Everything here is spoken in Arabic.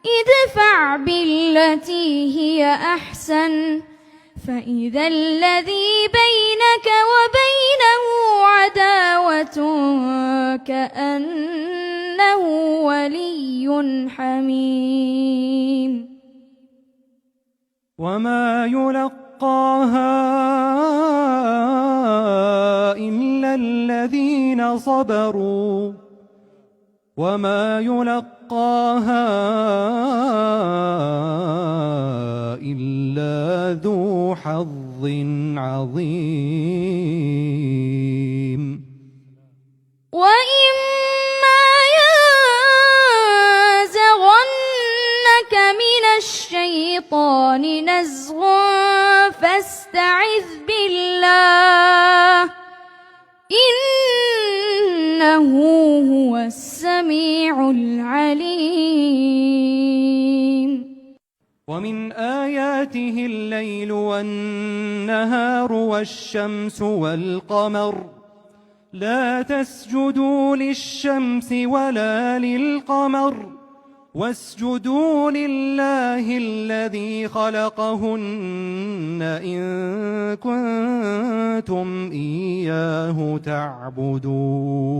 ادفع بالتي هي أحسن فإذا الذي بينك وبينه عداوة كأنه ولي حميم. وما يلقاها إلا الذين صبروا وما يلقاها إلا ذو حظ عظيم. وإما ينزغنك من الشيطان نزغ فاستعذ بالله إنه هو السميع العليم. ومن آياته الليل والنهار والشمس والقمر لا تسجدوا للشمس ولا للقمر واسجدوا لله الذي خلقهن إن كنتم إياه تعبدون.